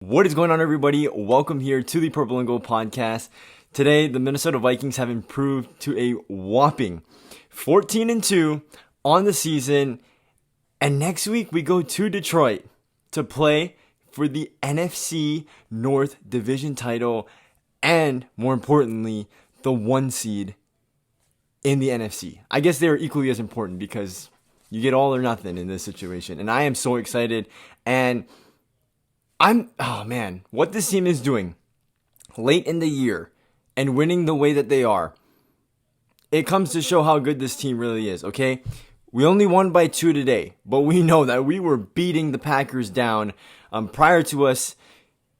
What is going on, everybody? Welcome here to the Purple and Gold podcast. Today, the Minnesota Vikings have improved to a whopping 14-2 on the season. And next week, we go to Detroit to play for the NFC North Division title and, more importantly, the 1 seed in the NFC. I guess they're equally as important because you get all or nothing in this situation. And I am so excited. And oh man, what this team is doing late in the year and winning the way that they are, it comes to show how good this team really is, okay? We only won by 2 today, but we know that we were beating the Packers down prior to us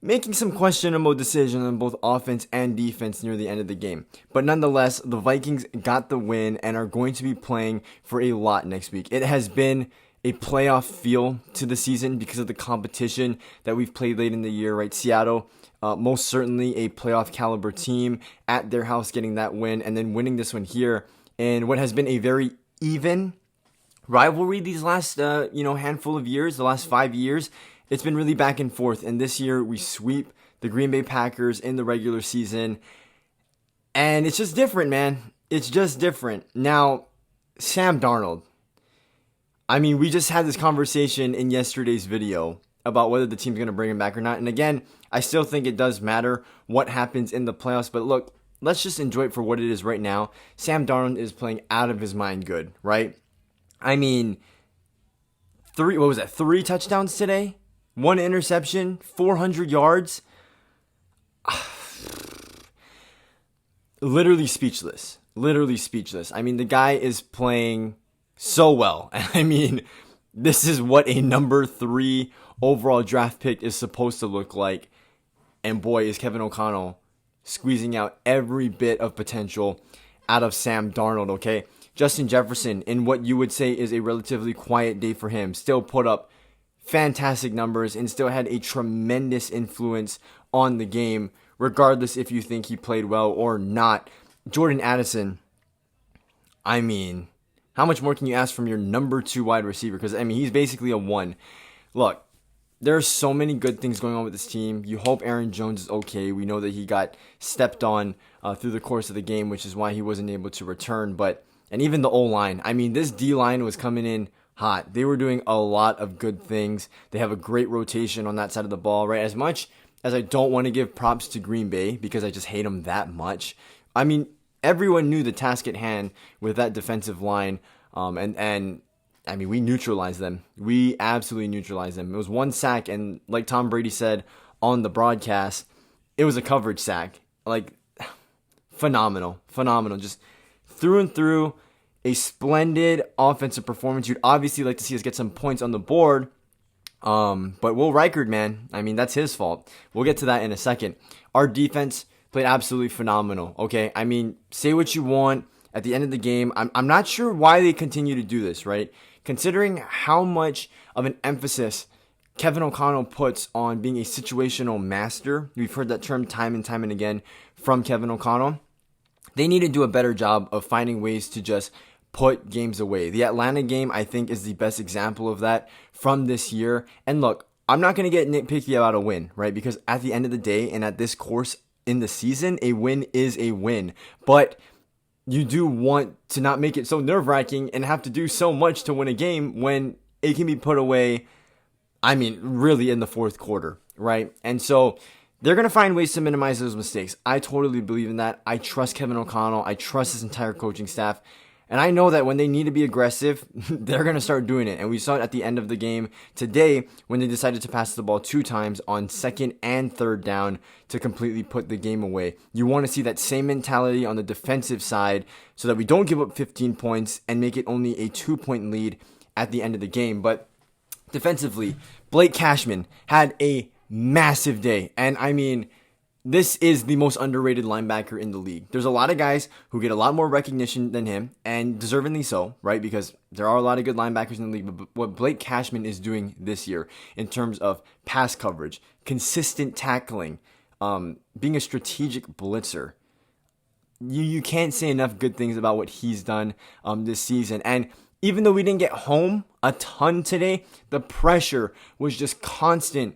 making some questionable decisions on both offense and defense near the end of the game. But nonetheless, the Vikings got the win and are going to be playing for a lot next week. It has been a playoff feel to the season because of the competition that we've played late in the year, right? Seattle, most certainly a playoff caliber team at their house, getting that win and then winning this one here in what has been a very even rivalry these last handful of years, the last 5 years. It's been really back and forth, and this year we sweep the Green Bay Packers in the regular season, and it's just different, man. It's just different. Now, Sam Darnold. I mean, we just had this conversation in yesterday's video about whether the team's going to bring him back or not. And again, I still think it does matter what happens in the playoffs. But look, let's just enjoy it for what it is right now. Sam Darnold is playing out of his mind good, right? I mean, 3 touchdowns today? 1 interception? 400 yards? Literally speechless. Literally speechless. I mean, the guy is playing so well. I mean, this is what a number 3 overall draft pick is supposed to look like. And boy, is Kevin O'Connell squeezing out every bit of potential out of Sam Darnold, okay? Justin Jefferson, in what you would say is a relatively quiet day for him, still put up fantastic numbers and still had a tremendous influence on the game, regardless if you think he played well or not. Jordan Addison, I mean, how much more can you ask from your number 2 wide receiver? Because, I mean, he's basically a 1. Look, there are so many good things going on with this team. You hope Aaron Jones is okay. We know that he got stepped on through the course of the game, which is why he wasn't able to return. And even the O-line. I mean, this D-line was coming in hot. They were doing a lot of good things. They have a great rotation on that side of the ball, right? As much as I don't want to give props to Green Bay because I just hate them that much, I mean, everyone knew the task at hand with that defensive line, and I mean, we neutralized them. We absolutely neutralized them. It was 1 sack, and like Tom Brady said on the broadcast, it was a coverage sack. Like, phenomenal, just through and through, a splendid offensive performance. You'd obviously like to see us get some points on the board, but Will Reichard, man, I mean, that's his fault. We'll get to that in a second. Our defense played absolutely phenomenal, okay? I mean, say what you want. At the end of the game, I'm not sure why they continue to do this, right? Considering how much of an emphasis Kevin O'Connell puts on being a situational master. We've heard that term time and time and again from Kevin O'Connell. They need to do a better job of finding ways to just put games away. The Atlanta game, I think, is the best example of that from this year. And look, I'm not going to get nitpicky about a win, right? Because at the end of the day and at this course in the season, a win is a win. But you do want to not make it so nerve-wracking and have to do so much to win a game when it can be put away, I mean, really in the 4th quarter, right? And so they're going to find ways to minimize those mistakes. I totally believe in that. I trust Kevin O'Connell. I trust his entire coaching staff. And I know that when they need to be aggressive, they're going to start doing it. And we saw it at the end of the game today when they decided to pass the ball 2 times on 2nd and 3rd down to completely put the game away. You want to see that same mentality on the defensive side so that we don't give up 15 points and make it only a 2-point lead at the end of the game. But defensively, Blake Cashman had a massive day. And I mean, this is the most underrated linebacker in the league. There's a lot of guys who get a lot more recognition than him, and deservingly so, right? Because there are a lot of good linebackers in the league. But what Blake Cashman is doing this year in terms of pass coverage, consistent tackling, being a strategic blitzer, you can't say enough good things about what he's done this season. And even though we didn't get home a ton today, the pressure was just constant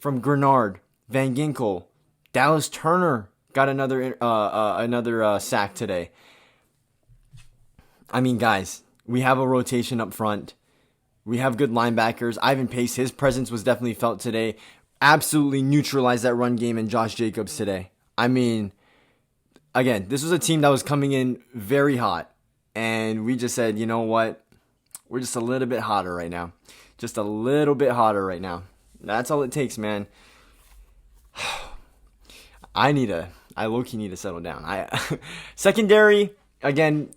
from Grenard, Van Ginkel, Dallas Turner got another sack today. I mean, guys, we have a rotation up front. We have good linebackers. Ivan Pace, his presence was definitely felt today. Absolutely neutralized that run game and Josh Jacobs today. I mean, again, this was a team that was coming in very hot. And we just said, you know what? We're just a little bit hotter right now. Just a little bit hotter right now. That's all it takes, man. I low-key need to settle down. Secondary, again,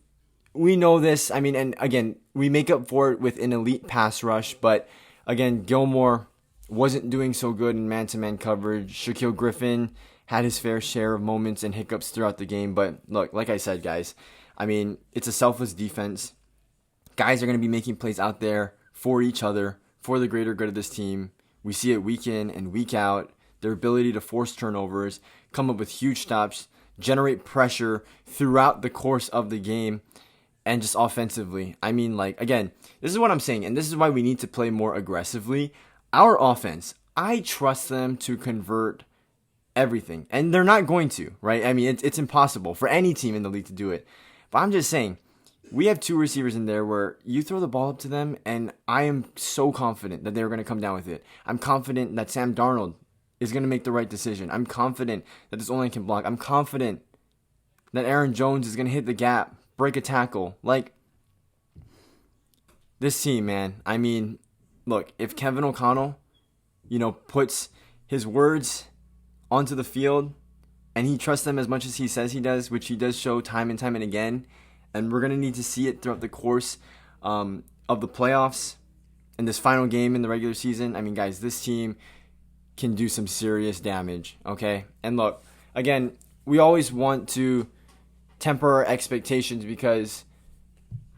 we know this. I mean, and again, we make up for it with an elite pass rush. But again, Gilmore wasn't doing so good in man-to-man coverage. Shaquille Griffin had his fair share of moments and hiccups throughout the game. But look, like I said, guys, I mean, it's a selfless defense. Guys are going to be making plays out there for each other, for the greater good of this team. We see it week in and week out. Their ability to force turnovers, come up with huge stops, generate pressure throughout the course of the game, and just offensively. I mean, like, again, this is what I'm saying, and this is why we need to play more aggressively. Our offense, I trust them to convert everything, and they're not going to, right? I mean, it's impossible for any team in the league to do it. But I'm just saying, we have two receivers in there where you throw the ball up to them, and I am so confident that they're going to come down with it. I'm confident that Sam Darnold is going to make the right decision. I'm confident that this O-line can block. I'm confident that Aaron Jones is going to hit the gap, break a tackle. Like, this team, man. I mean, look, if Kevin O'Connell, puts his words onto the field and he trusts them as much as he says he does, which he does show time and time and again, and we're going to need to see it throughout the course of the playoffs and this final game in the regular season. I mean, guys, this team can do some serious damage, okay? And look, again, we always want to temper our expectations because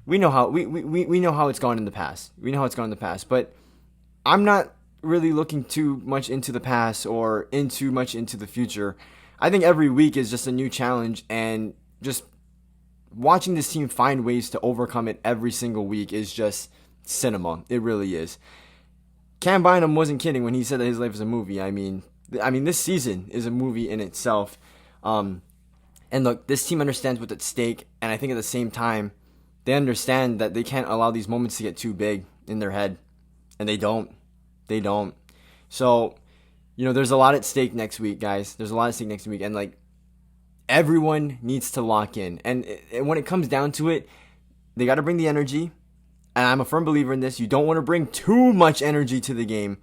we know how we know how it's gone in the past. We know how it's gone in the past, but I'm not really looking too much into the past or too much into the future. I think every week is just a new challenge, and just watching this team find ways to overcome it every single week is just cinema. It really is. Cam Bynum wasn't kidding when he said that his life is a movie. I mean, this season is a movie in itself. And look, this team understands what's at stake, and I think at the same time, they understand that they can't allow these moments to get too big in their head, and they don't. They don't. So, there's a lot at stake next week, guys. There's a lot at stake next week, and like, everyone needs to lock in. And when it comes down to it, they got to bring the energy. And I'm a firm believer in this. You don't want to bring too much energy to the game.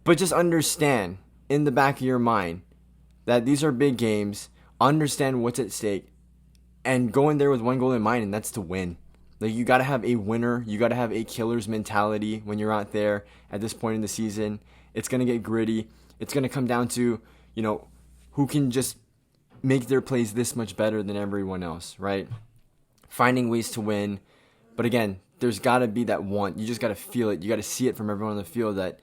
But just understand in the back of your mind that these are big games. Understand what's at stake. And go in there with one goal in mind, and that's to win. Like, you got to have a winner. You got to have a killer's mentality when you're out there at this point in the season. It's going to get gritty. It's going to come down to, who can just make their plays this much better than everyone else, right? Finding ways to win. But again, there's got to be that want. You just got to feel it. You got to see it from everyone on the field that,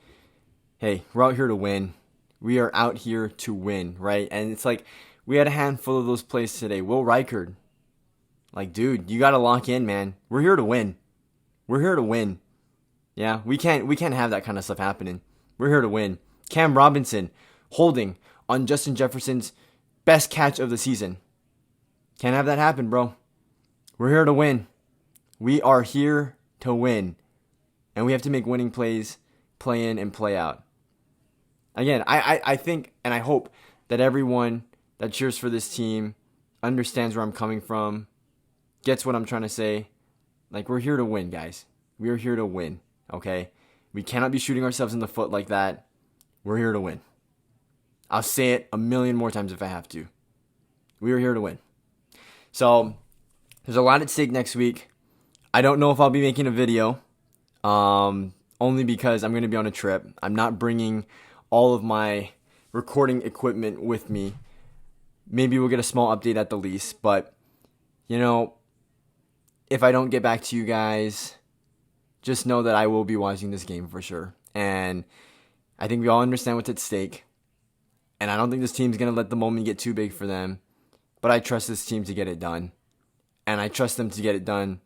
hey, we're out here to win. We are out here to win, right? And it's like, we had a handful of those plays today. Will Reichard, like, dude, you got to lock in, man. We're here to win. We're here to win. Yeah, we can't have that kind of stuff happening. We're here to win. Cam Robinson holding on Justin Jefferson's best catch of the season. Can't have that happen, bro. We're here to win. We are here to win. And we have to make winning plays, play in and play out. Again, I think and I hope that everyone that cheers for this team understands where I'm coming from, gets what I'm trying to say. Like, we're here to win, guys. We are here to win, okay? We cannot be shooting ourselves in the foot like that. We're here to win. I'll say it a million more times if I have to. We are here to win. So, there's a lot at stake next week. I don't know if I'll be making a video, only because I'm going to be on a trip. I'm not bringing all of my recording equipment with me. Maybe we'll get a small update at the least, but, if I don't get back to you guys, just know that I will be watching this game for sure. And I think we all understand what's at stake. And I don't think this team's going to let the moment get too big for them. But I trust this team to get it done. And I trust them to get it done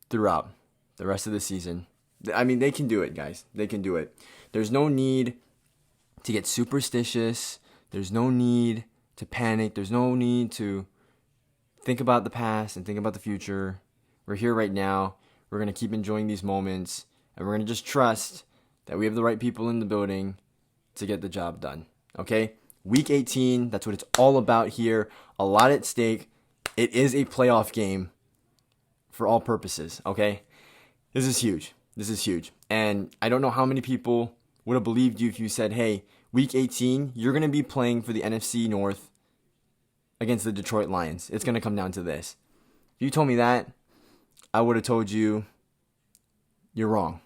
throughout the rest of the season. I mean, they can do it, guys. They can do it. There's no need to get superstitious. There's no need to panic. There's no need to think about the past and think about the future. We're here right now. We're going to keep enjoying these moments, and we're going to just trust that we have the right people in the building to get the job done. Okay? Week 18, that's what it's all about here. A lot at stake. It is a playoff game for all purposes, okay? This is huge. This is huge. And I don't know how many people would have believed you if you said, hey, week 18, you're going to be playing for the NFC North against the Detroit Lions. It's going to come down to this. If you told me that, I would have told you you're wrong,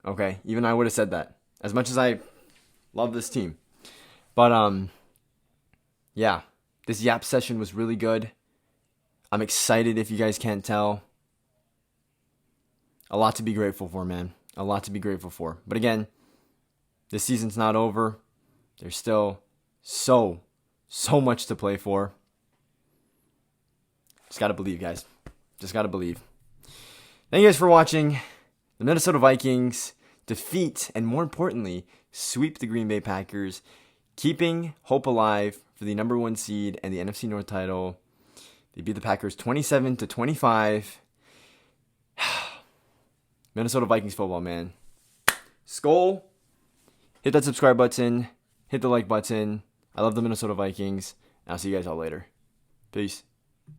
okay? Even I would have said that, as much as I love this team. But, yeah, this Yap session was really good. I'm excited if you guys can't tell. A lot to be grateful for, man. A lot to be grateful for. But again, this season's not over. There's still so much to play for. Just got to believe, guys. Just got to believe. Thank you guys for watching. The Minnesota Vikings defeat and, more importantly, sweep the Green Bay Packers, keeping hope alive for the number 1 seed and the NFC North title. They beat the Packers 27-25. Minnesota Vikings football, man. Skol. Hit that subscribe button. Hit the like button. I love the Minnesota Vikings. And I'll see you guys all later. Peace.